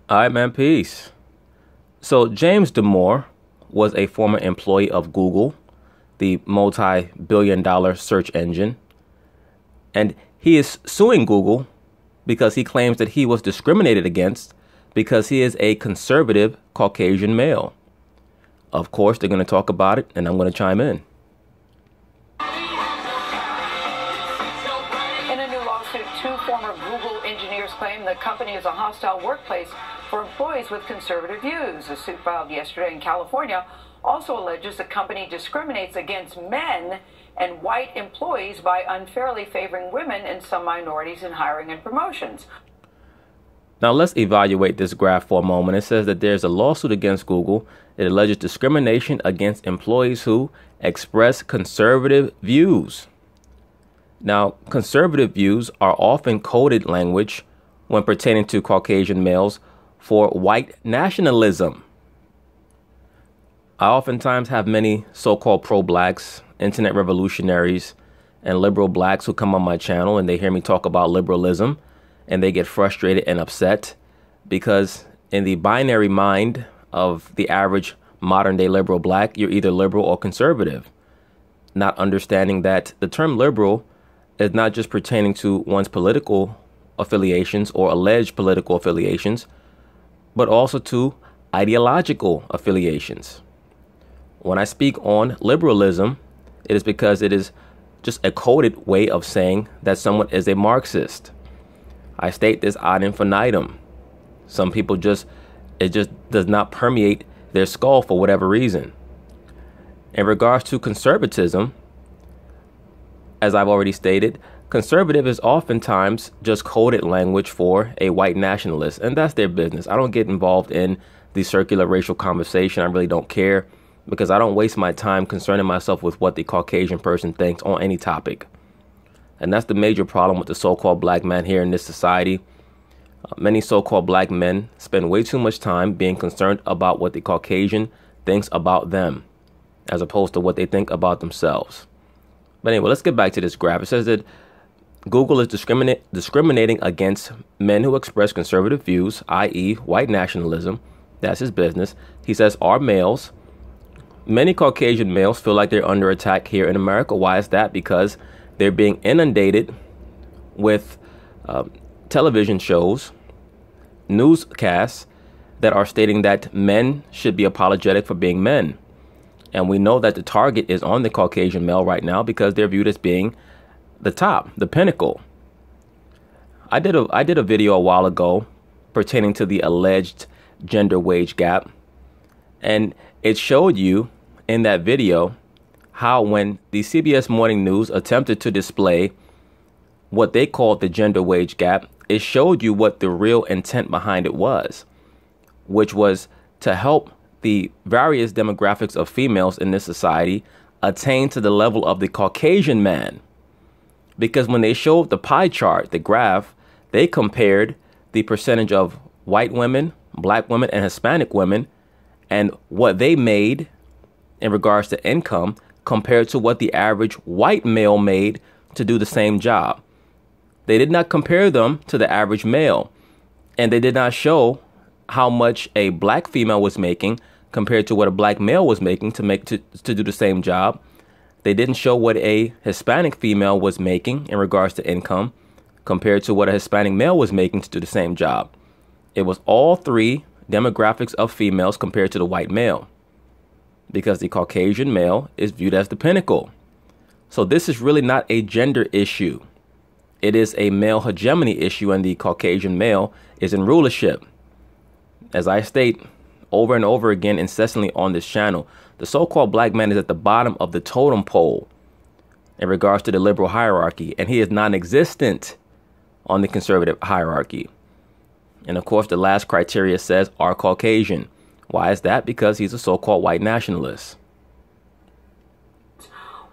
All right, man, peace. So James Damore was a former employee of Google, the multi-billion-dollar search engine, and he is suing Google because he claims that he was discriminated against because he is a conservative Caucasian male. Of course, they're going to talk about it, and I'm going to chime in. In a new lawsuit, two former Google engineers claim the company is a hostile workplace for employees with conservative views. A suit filed yesterday in California also alleges the company discriminates against men and white employees by unfairly favoring women and some minorities in hiring and promotions. Now let's evaluate this graph for a moment. It says that there's a lawsuit against Google. It alleges discrimination against employees who express conservative views. Now, conservative views are often coded language when pertaining to Caucasian males for white nationalism. I oftentimes have many so-called pro-blacks, internet revolutionaries, and liberal blacks who come on my channel and they hear me talk about liberalism and they get frustrated and upset because in the binary mind of the average modern day liberal black, you're either liberal or conservative, not understanding that the term liberal is not just pertaining to one's political affiliations or alleged political affiliations, but also to ideological affiliations. When I speak on liberalism, it is because it is just a coded way of saying that someone is a Marxist. I state this ad infinitum. Some people it just does not permeate their skull for whatever reason. In regards to conservatism, as I've already stated, conservative is oftentimes just coded language for a white nationalist, and that's their business. I don't get involved in the circular racial conversation. I really don't care because I don't waste my time concerning myself with what the Caucasian person thinks on any topic. And that's the major problem with the so-called black man here in this society. Many so-called black men spend way too much time being concerned about what the Caucasian thinks about them, as opposed to what they think about themselves. But anyway, let's get back to this graph. It says that Google is discriminating against men who express conservative views, i.e. white nationalism. That's his business. He says are males. Many Caucasian males feel like they're under attack here in America. Why is that? Because they're being inundated with television shows, newscasts that are stating that men should be apologetic for being men. And we know that the target is on the Caucasian male right now because they're viewed as being the top, the pinnacle. I did a video a while ago pertaining to the alleged gender wage gap. And it showed you in that video how when the CBS Morning News attempted to display what they called the gender wage gap, it showed you what the real intent behind it was, which was to help the various demographics of females in this society attain to the level of the Caucasian man. Because when they showed the pie chart, the graph, they compared the percentage of white women, black women, and Hispanic women and what they made in regards to income compared to what the average white male made to do the same job. They did not compare them to the average male, and they did not show how much a black female was making compared to what a black male was making to do the same job. They didn't show what a Hispanic female was making in regards to income compared to what a Hispanic male was making to do the same job. It was all three demographics of females compared to the white male, because the Caucasian male is viewed as the pinnacle. So this is really not a gender issue. It is a male hegemony issue, and the Caucasian male is in rulership. As I state over and over again incessantly on this channel, the so-called black man is at the bottom of the totem pole in regards to the liberal hierarchy, and he is non-existent on the conservative hierarchy. And of course, the last criteria says are Caucasian. Why is that? Because he's a so-called white nationalist.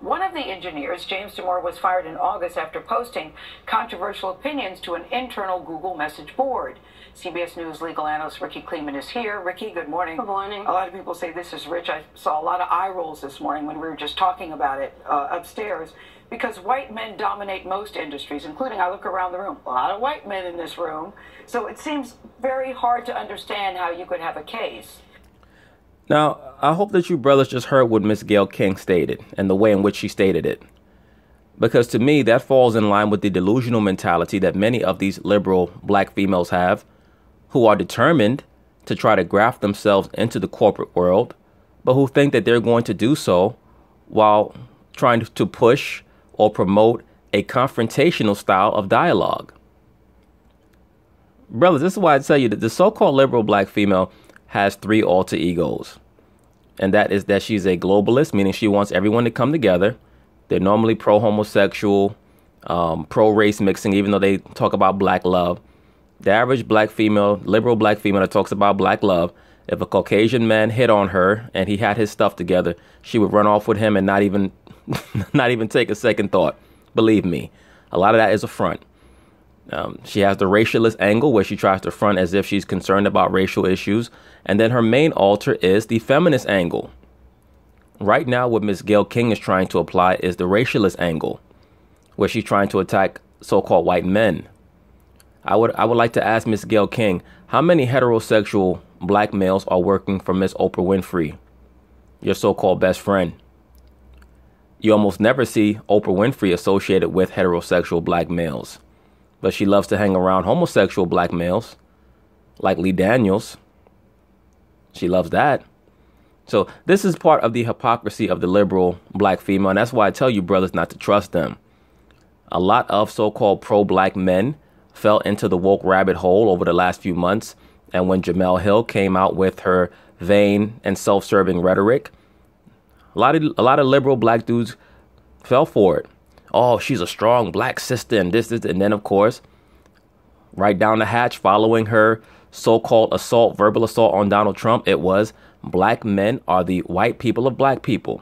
One of the engineers, James Damore, was fired in August after posting controversial opinions to an internal Google message board. CBS News legal analyst Ricky Kleeman is here. Ricky, good morning. Good morning. A lot of people say this is rich. I saw a lot of eye rolls this morning when we were just talking about it upstairs, because white men dominate most industries, including, I look around the room, a lot of white men in this room. So it seems very hard to understand how you could have a case. Now, I hope that you brothers just heard what Miss Gayle King stated and the way in which she stated it. Because to me, that falls in line with the delusional mentality that many of these liberal black females have, who are determined to try to graft themselves into the corporate world, but who think that they're going to do so while trying to push or promote a confrontational style of dialogue. Brothers, this is why I tell you that the so-called liberal black female has three alter egos. And that is that she's a globalist, meaning she wants everyone to come together. They're normally pro-homosexual, pro-race mixing, even though they talk about black love. The average black female, liberal black female that talks about black love, if a Caucasian man hit on her and he had his stuff together, she would run off with him and not even take a second thought. Believe me, a lot of that is a front. She has the racialist angle where she tries to front as if she's concerned about racial issues. And then her main alter is the feminist angle. Right now, what Ms. Gayle King is trying to apply is the racialist angle, where she's trying to attack so-called white men. I would like to ask Ms. Gayle King, how many heterosexual black males are working for Miss Oprah Winfrey, your so-called best friend? You almost never see Oprah Winfrey associated with heterosexual black males. But she loves to hang around homosexual black males, like Lee Daniels. She loves that. So this is part of the hypocrisy of the liberal black female, and that's why I tell you, brothers, not to trust them. A lot of so-called pro-black men fell into the woke rabbit hole over the last few months, and when Jemele Hill came out with her vain and self-serving rhetoric, a lot of liberal black dudes fell for it. Oh, she's a strong black sister and this. And then, of course, right down the hatch following her so-called assault, verbal assault on Donald Trump, it was black men are the white people of black people.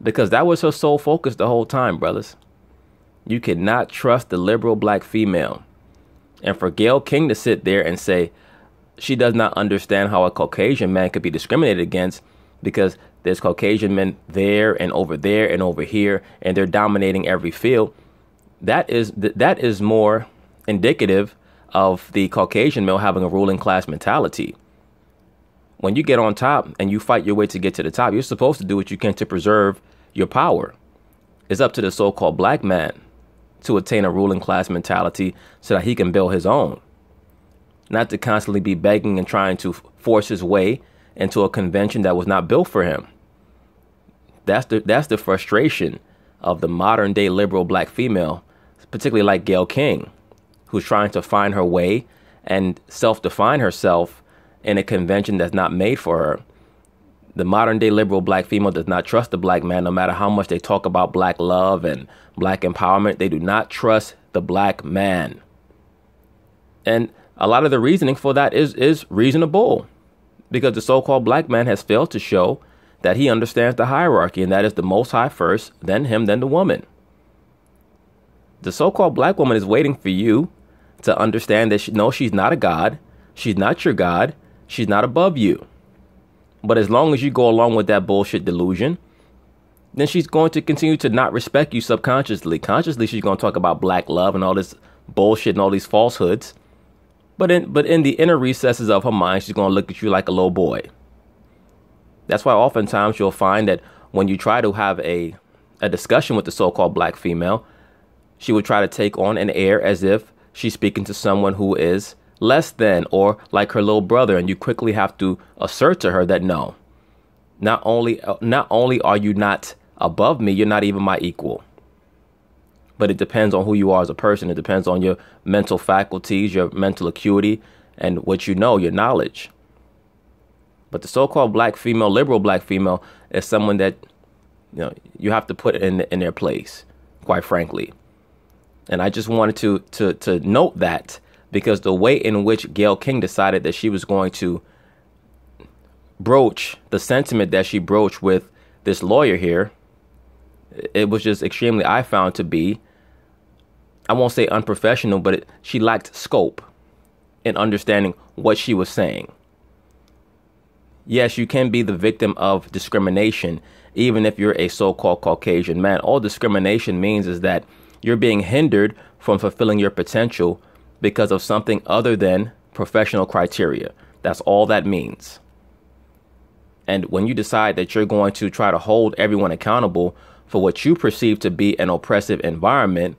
Because that was her sole focus the whole time, brothers. You cannot trust the liberal black female. And for Gayle King to sit there and say she does not understand how a Caucasian man could be discriminated against because there's Caucasian men there and over here, and they're dominating every field. That is more indicative of the Caucasian male having a ruling class mentality. When you get on top and you fight your way to get to the top, you're supposed to do what you can to preserve your power. It's up to the so-called black man to attain a ruling class mentality so that he can build his own. Not to constantly be begging and trying to force his way into a convention that was not built for him. That's the frustration of the modern day liberal black female, particularly like Gayle King, who's trying to find her way and self-define herself in a convention that's not made for her. The modern day liberal black female does not trust the black man, no matter how much they talk about black love and black empowerment. They do not trust the black man. And a lot of the reasoning for that is reasonable, because the so-called black man has failed to show that he understands the hierarchy, and that is the Most High first, then him, then the woman. The so-called black woman is waiting for you to understand that she's not a god. She's not your God. She's not above you. But as long as you go along with that bullshit delusion, then she's going to continue to not respect you subconsciously. Consciously, she's going to talk about black love and all this bullshit and all these falsehoods. But in the inner recesses of her mind, she's going to look at you like a little boy. That's why oftentimes you'll find that when you try to have a discussion with the so-called black female, she would try to take on an air as if she's speaking to someone who is less than or like her little brother. And you quickly have to assert to her that no, not only are you not above me, you're not even my equal. But it depends on who you are as a person. It depends on your mental faculties, your mental acuity, and what you know, your knowledge. But the so-called black female, liberal black female, is someone that you have to put in their place, quite frankly. And I just wanted to note that, because the way in which Gayle King decided that she was going to broach the sentiment that she broached with this lawyer here, It was just extremely, I found to be, I won't say unprofessional, but she lacked scope in understanding what she was saying. Yes, you can be the victim of discrimination, even if you're a so-called Caucasian man. All discrimination means is that you're being hindered from fulfilling your potential because of something other than professional criteria. That's all that means. And when you decide that you're going to try to hold everyone accountable for what you perceive to be an oppressive environment,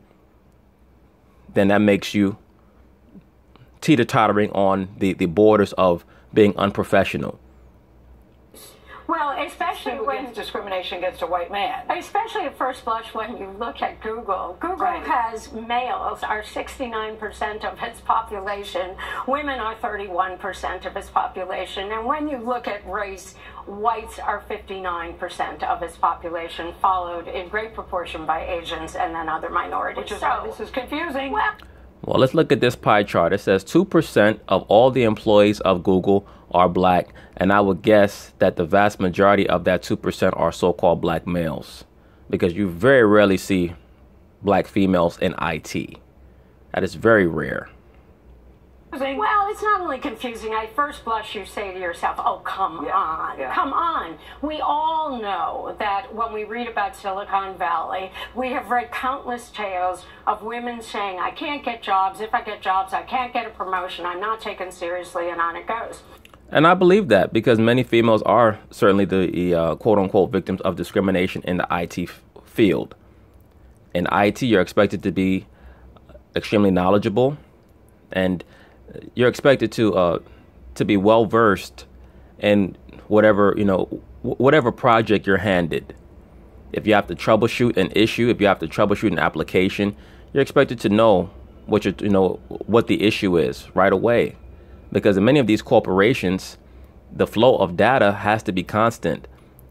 then that makes you teeter-tottering on the borders of being unprofessional. Well, especially when discrimination against a white man. Especially at first blush when you look at Google. Google has males are 69% of its population. Women are 31% of its population. And when you look at race, whites are 59% of its population, followed in great proportion by Asians and then other minorities. Which is why this is confusing. Well, let's look at this pie chart. It says 2% of all the employees of Google are black, and I would guess that the vast majority of that 2% are so-called black males, because you very rarely see black females in IT. That is very rare. Well, it's not only confusing. At first blush, you say to yourself, oh, come on, come on. We all know that when we read about Silicon Valley, we have read countless tales of women saying, I can't get jobs. If I get jobs, I can't get a promotion. I'm not taken seriously, and on it goes. And I believe that because many females are certainly the quote-unquote victims of discrimination in the IT field. In IT, you're expected to be extremely knowledgeable, and you're expected to be well versed in whatever whatever project you're handed. If you have to troubleshoot an issue, if you have to troubleshoot an application, you're expected to know what what the issue is right away. Because in many of these corporations, the flow of data has to be constant.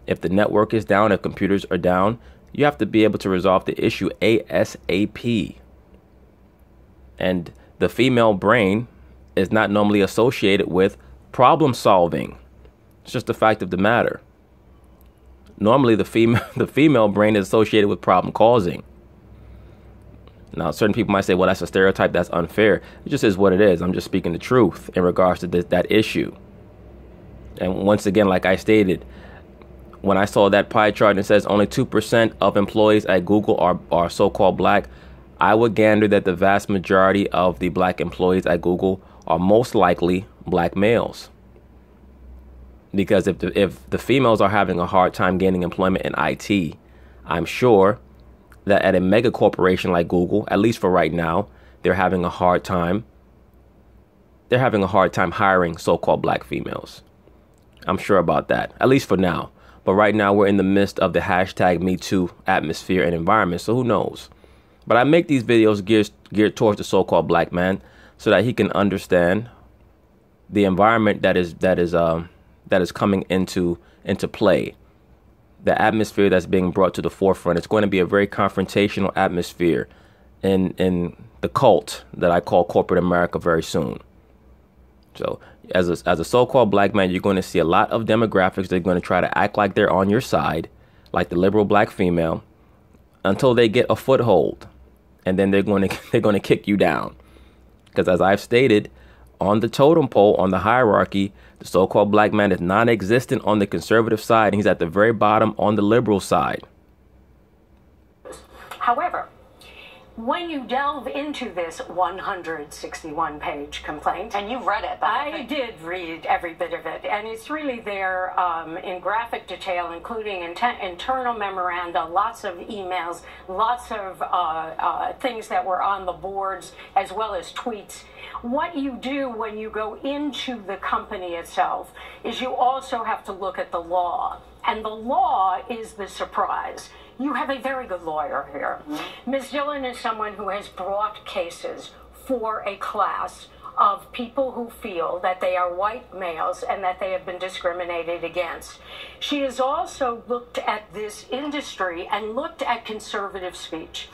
If the network is down, if computers are down, you have to be able to resolve the issue ASAP. And the female brain is not normally associated with problem solving. It's just the fact of the matter. Normally, the female brain is associated with problem causing. Now, certain people might say, well, that's a stereotype. That's unfair. It just is what it is. I'm just speaking the truth in regards to that issue. And once again, like I stated, when I saw that pie chart and it says only 2% of employees at Google are so-called black, I would gander that the vast majority of the black employees at Google are most likely black males. Because if the females are having a hard time gaining employment in IT, I'm sure that at a mega corporation like Google, at least for right now, they're having a hard time hiring so-called black females. I'm sure about that, at least for now. But right now, we're in the midst of the hashtag #MeToo atmosphere and environment, so who knows? But I make these videos geared towards the so-called black man so that he can understand the environment that is coming into play. The atmosphere that's being brought to the forefront. It's going to be a very confrontational atmosphere in the cult that I call corporate America very soon. So as a so-called black man, you're going to see a lot of demographics. They're going to try to act like they're on your side, like the liberal black female, until they get a foothold. And then they're going to kick you down. Because as I've stated, on the totem pole, on the hierarchy, the so-called black man is non-existent on the conservative side, and he's at the very bottom on the liberal side. However, when you delve into this 161-page complaint, and you read it, I did read every bit of it, and it's really there in graphic detail, including internal memoranda, lots of emails, lots of things that were on the boards, as well as tweets. What you do when you go into the company itself is you also have to look at the law. And the law is the surprise. You have a very good lawyer here. Ms. Dillon is someone who has brought cases for a class of people who feel that they are white males and that they have been discriminated against. She has also looked at this industry and looked at conservative speech.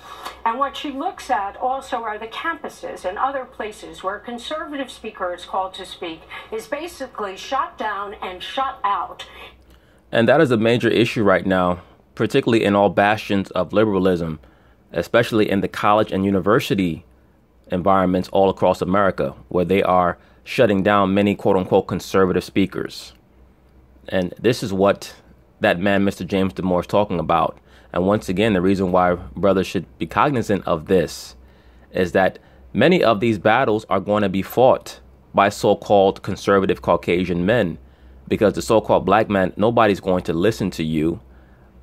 And what she looks at also are the campuses and other places where a conservative speaker is called to speak is basically shut down and shut out. And that is a major issue right now particularly in all bastions of liberalism, especially in the college and university environments all across America, where they are shutting down many quote unquote conservative speakers. And this is what that man, Mr. James Damore, is talking about. And once again, the reason why brothers should be cognizant of this is that many of these battles are going to be fought by so-called conservative Caucasian men, because the so-called black man, nobody's going to listen to you,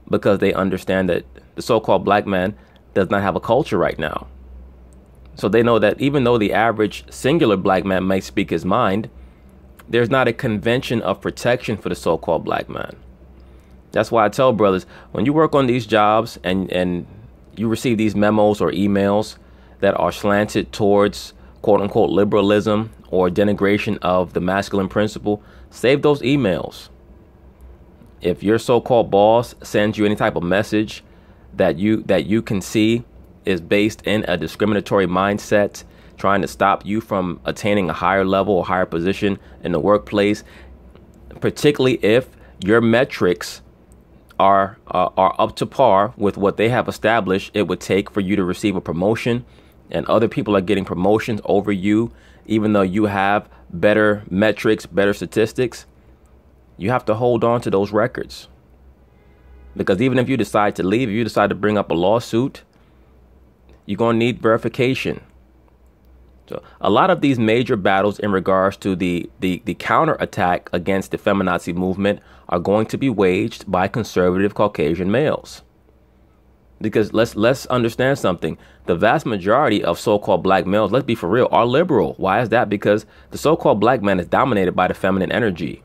because they understand that the so-called black man does not have a culture right now. So they know that even though the average singular black man may speak his mind, there's not a convention of protection for the so-called black man. That's why I tell brothers, when you work on these jobs and you receive these memos or emails that are slanted towards quote unquote liberalism or denigration of the masculine principle, save those emails. If your so-called boss sends you any type of message that you can see is based in a discriminatory mindset, trying to stop you from attaining a higher level or higher position in the workplace, particularly if your metrics are up to par with what they have established it would take for you to receive a promotion, and other people are getting promotions over you, even though you have better metrics, better statistics, you have to hold on to those records. Because even if you decide to leave, if you decide to bring up a lawsuit, you're going to need verification. So a lot of these major battles in regards to the counterattack against the feminazi movement are going to be waged by conservative Caucasian males. Because let's understand something. The vast majority of so-called black males, let's be for real, are liberal. Why is that? Because the so-called black man is dominated by the feminine energy.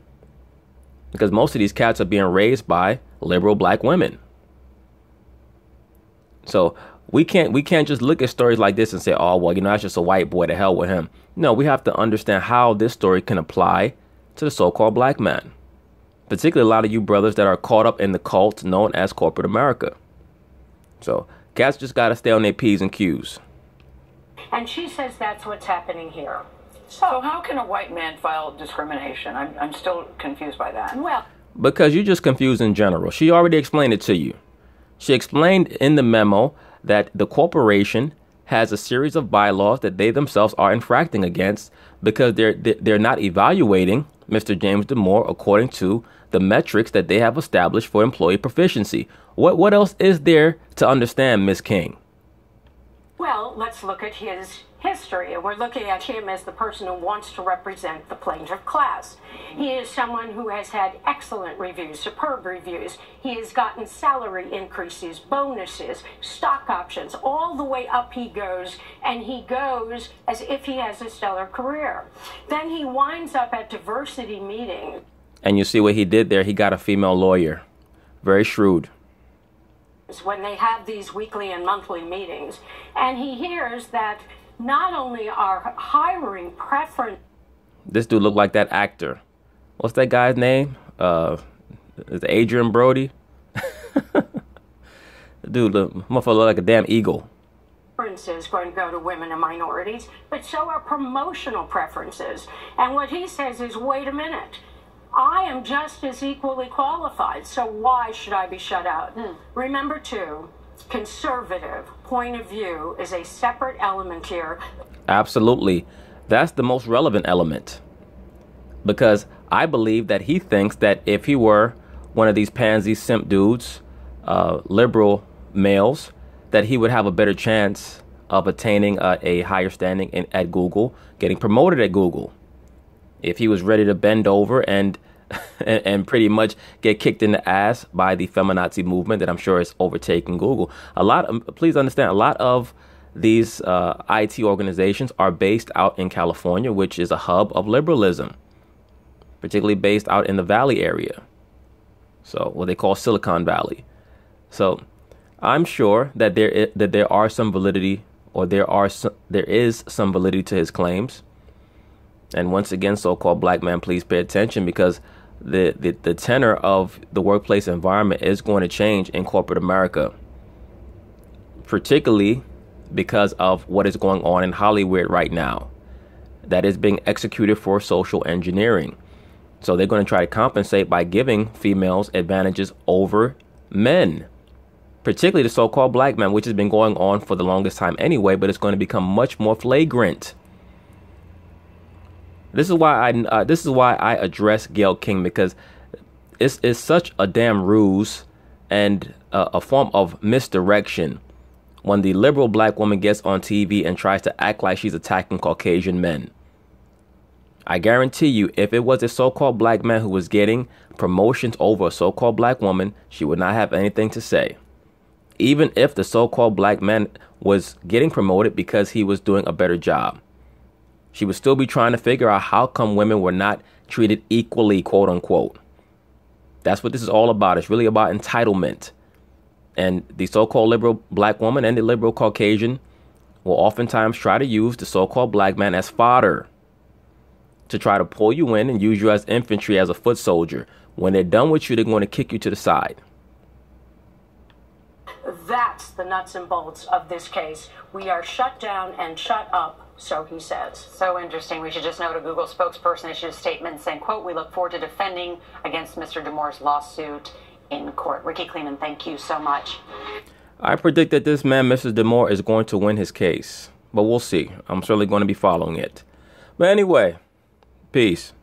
Because most of these cats are being raised by liberal black women. So we can't just look at stories like this and say, oh, well, that's just a white boy, to hell with him. No, we have to understand how this story can apply to the so-called black man. Particularly a lot of you brothers that are caught up in the cult known as corporate America. So cats just got to stay on their P's and Q's. And she says that's what's happening here. So how can a white man file discrimination? I'm still confused by that. Well, because you're just confused in general. She already explained it to you. She explained in the memo that the corporation has a series of bylaws that they themselves are infracting against because they're not evaluating Mr. James Damore according to the metrics that they have established for employee proficiency. What else is there to understand, Ms. King? well, let's look at his history. And we're looking at him as the person who wants to represent the plaintiff class. He is someone who has had excellent reviews, superb reviews. He has gotten salary increases, bonuses, stock options, all the way up he goes, and he goes as if he has a stellar career. Then he winds up at diversity meetings. And you see what he did there? He got a female lawyer. Very shrewd. When they have these weekly and monthly meetings, and he hears that not only are hiring preference. This dude looked like that actor. What's that guy's name? Is it Adrian Brody? Dude, the motherfucker look like a damn eagle. Preferences going to go to women and minorities, but so are promotional preferences. And what he says is, wait a minute. I am just as equally qualified, so why should I be shut out? Remember, too, conservative point of view is a separate element here. Absolutely. That's the most relevant element. Because I believe that he thinks that if he were one of these pansy simp dudes, liberal males, that he would have a better chance of attaining a higher standing at Google, getting promoted at Google. If he was ready to bend over and pretty much get kicked in the ass by the feminazi movement that I'm sure is overtaking Google. Please understand, a lot of these IT organizations are based out in California, which is a hub of liberalism, particularly based out in the Valley area. So what they call Silicon Valley. So I'm sure that there are some validity, or there is some validity to his claims. And once again, so-called black man, please pay attention, because the tenor of the workplace environment is going to change in corporate America, particularly because of what is going on in Hollywood right now that is being executed for social engineering. So they're going to try to compensate by giving females advantages over men. particularly the so-called black man, which has been going on for the longest time anyway, but it's going to become much more flagrant. This is why I address Gayle King, because it's such a damn ruse and a form of misdirection when the liberal black woman gets on TV and tries to act like she's attacking Caucasian men. I guarantee you, if it was a so-called black man who was getting promotions over a so-called black woman, she would not have anything to say. Even if the so-called black man was getting promoted because he was doing a better job, she would still be trying to figure out how come women were not treated equally, quote unquote. That's what this is all about. It's really about entitlement. And the so-called liberal black woman and the liberal Caucasian will oftentimes try to use the so-called black man as fodder to try to pull you in and use you as infantry, as a foot soldier. When they're done with you, they're going to kick you to the side. That's the nuts and bolts of this case. We are shut down and shut up, so he says. So interesting. We should just note a Google spokesperson issued a statement saying, quote, "We look forward to defending against Mr. Damore's lawsuit in court." Ricky Kleeman, thank you so much. I predict that this man, Mr. Damore, is going to win his case, but we'll see. I'm certainly going to be following it. But anyway, peace.